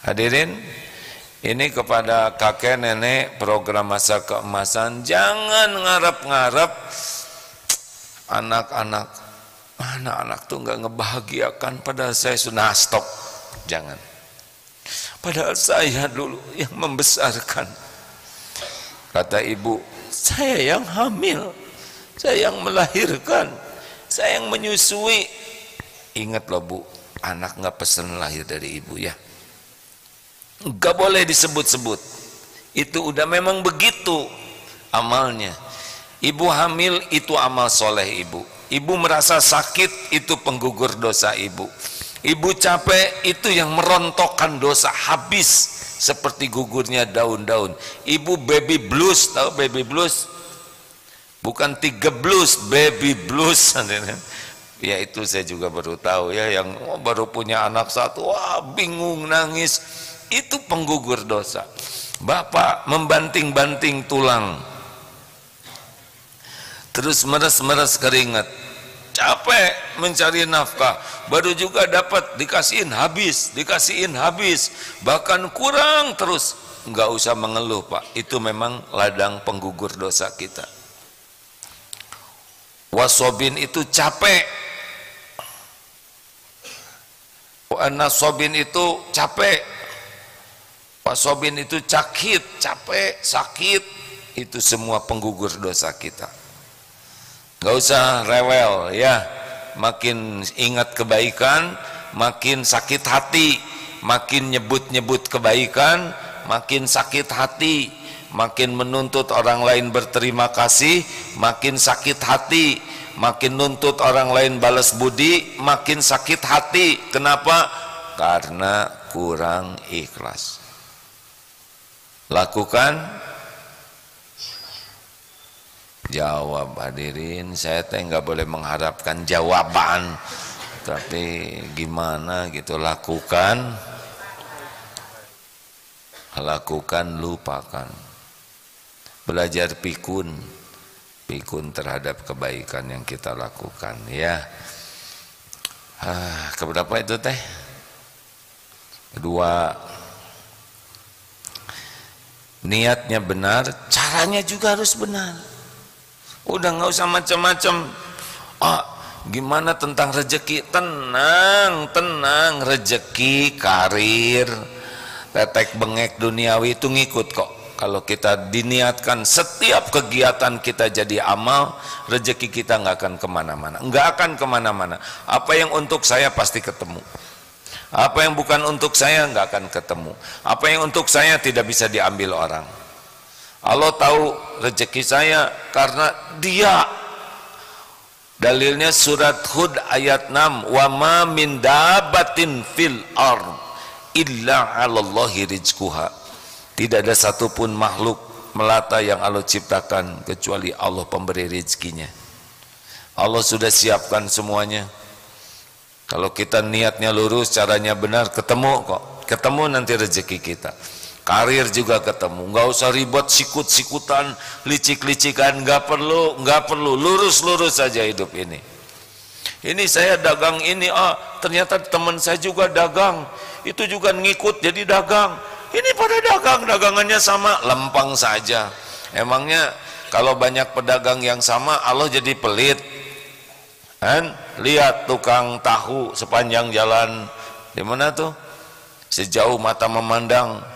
Hadirin, ini kepada kakek nenek program masa keemasan, jangan ngarep-ngarep anak-anak tuh nggak ngebahagiakan, padahal saya sudah stop. Jangan. Padahal saya dulu yang membesarkan. Kata ibu, saya yang hamil, saya yang melahirkan, saya yang menyusui. Ingat loh bu, anak nggak pesen lahir dari ibu ya. Nggak boleh disebut-sebut. Itu udah memang begitu amalnya. Ibu hamil itu amal soleh ibu. Ibu merasa sakit itu penggugur dosa ibu. Ibu capek itu yang merontokkan dosa habis seperti gugurnya daun-daun. Ibu baby blues, tahu baby blues? Bukan 3 blues, baby blues. Ya itu saya juga baru tahu ya, yang baru punya anak satu, wah bingung nangis. Itu penggugur dosa. Bapak membanting-banting tulang, terus meres-meres keringat, capek mencari nafkah, baru juga dapat dikasihin habis, bahkan kurang terus. Enggak usah mengeluh pak, itu memang ladang penggugur dosa kita. Wasobin itu capek, nasobin itu capek, wasobin itu sakit, capek, sakit, itu semua penggugur dosa kita. Gak usah rewel ya, makin ingat kebaikan makin sakit hati, makin nyebut-nyebut kebaikan makin sakit hati, makin menuntut orang lain berterima kasih makin sakit hati, makin nuntut orang lain balas budi makin sakit hati. Kenapa? Karena kurang ikhlas. Lakukan. Jawab hadirin, saya teh nggak boleh mengharapkan jawaban, tapi gimana gitu, lakukan, lupakan. Belajar pikun terhadap kebaikan yang kita lakukan ya. Keberapa itu teh? Kedua, niatnya benar, caranya juga harus benar. Udah nggak usah macam-macam. Gimana tentang rezeki? Tenang, rezeki, karir, tetek bengek duniawi itu ngikut kok. Kalau kita diniatkan setiap kegiatan kita jadi amal, rezeki kita nggak akan kemana-mana, nggak akan kemana-mana. Apa yang untuk saya pasti ketemu, apa yang bukan untuk saya nggak akan ketemu, apa yang untuk saya tidak bisa diambil orang. Allah tahu rezeki saya karena Dia. Dalilnya surat Hud ayat 6, wa ma min dabatin fil ard illa 'alallahi rizquha. Tidak ada satupun makhluk melata yang Allah ciptakan kecuali Allah pemberi rezekinya. Allah sudah siapkan semuanya. Kalau kita niatnya lurus, caranya benar, ketemu kok. Ketemu nanti rezeki kita. Karir juga ketemu, nggak usah ribet, sikut-sikutan, licik-licikan, nggak perlu, lurus-lurus saja hidup ini. Ini saya dagang ini, ternyata teman saya juga dagang, itu juga ngikut jadi dagang. Ini pada dagang, dagangannya sama, lempeng saja. Emangnya kalau banyak pedagang yang sama, Allah jadi pelit? Kan? Lihat tukang tahu sepanjang jalan, di mana tuh? Sejauh mata memandang.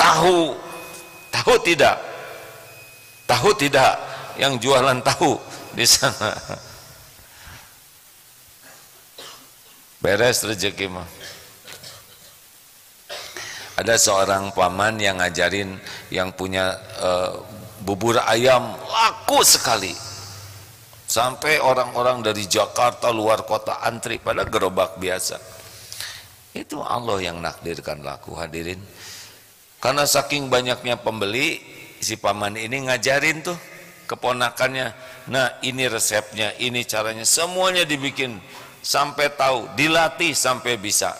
Tahu tidak yang jualan tahu di sana. Beres rezeki mah. Ada seorang paman yang ngajarin yang punya bubur ayam laku sekali, sampai orang-orang dari Jakarta luar kota antri pada gerobak biasa. Itu Allah yang nakdirkan laku hadirin. Karena saking banyaknya pembeli, si paman ini ngajarin tuh keponakannya, nah ini resepnya, ini caranya, semuanya dibikin sampai tahu, dilatih sampai bisa.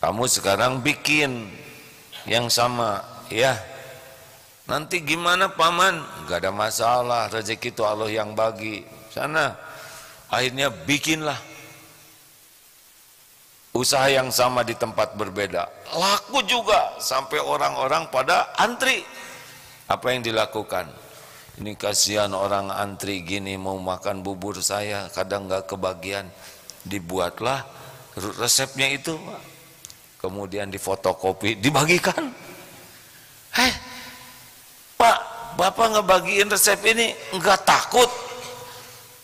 Kamu sekarang bikin yang sama ya, nanti gimana paman? Gak ada masalah, rezeki itu Allah yang bagi. Sana akhirnya bikinlah. usaha yang sama di tempat berbeda, laku juga sampai orang-orang pada antri. Apa yang dilakukan? Ini kasihan orang antri gini mau makan bubur saya, kadang nggak kebagian. Dibuatlah resepnya itu, kemudian difotokopi, dibagikan. Pak, Bapak ngebagiin resep ini nggak takut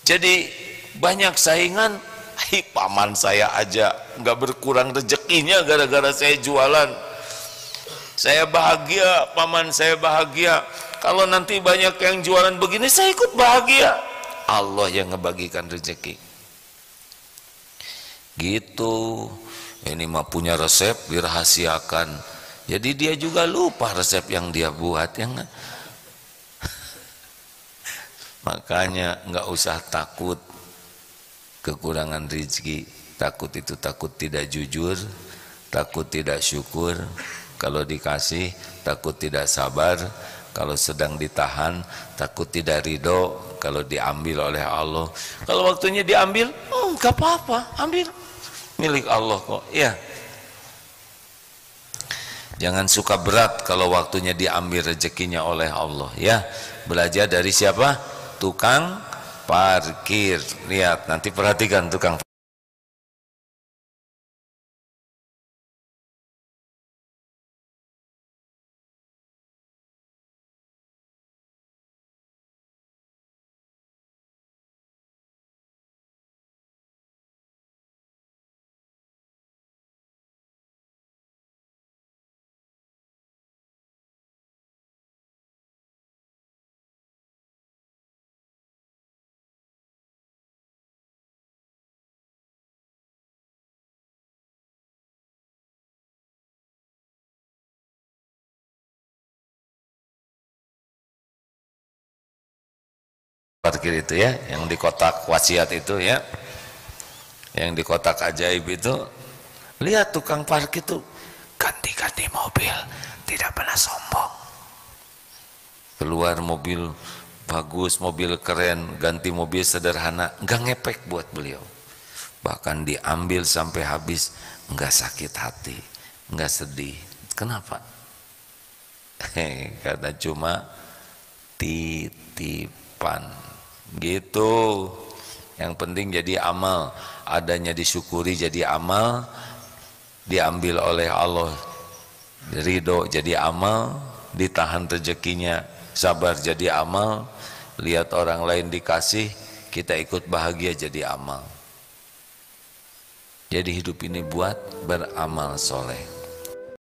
jadi banyak saingan? Paman saya aja nggak berkurang rezekinya gara-gara saya jualan. Saya bahagia, paman saya bahagia. Kalau nanti banyak yang jualan begini, saya ikut bahagia. Allah yang ngebagikan rezeki. Gitu. Ini mah punya resep dirahasiakan. Jadi dia juga lupa resep yang dia buat, yang makanya nggak usah takut kekurangan rezeki. Takut itu takut tidak jujur, takut tidak syukur. Kalau dikasih takut tidak sabar, kalau sedang ditahan takut tidak ridho, kalau diambil oleh Allah. Kalau waktunya diambil, nggak apa-apa, ambil, milik Allah kok. Ya, jangan suka berat kalau waktunya diambil rezekinya oleh Allah. Ya, belajar dari siapa? Tukang parkir. Lihat, nanti perhatikan tukang parkir itu ya, yang di kotak wasiat itu ya, yang di kotak ajaib itu. Lihat tukang parkir itu ganti-ganti mobil, tidak pernah sombong. Keluar mobil bagus, mobil keren, ganti mobil sederhana, nggak ngepek buat beliau. Bahkan diambil sampai habis, nggak sakit hati, nggak sedih. Kenapa? Karena cuma titipan. Gitu. Yang penting jadi amal, adanya disyukuri jadi amal, diambil oleh Allah ridho jadi amal, ditahan rezekinya sabar jadi amal, lihat orang lain dikasih kita ikut bahagia jadi amal. Jadi hidup ini buat beramal soleh.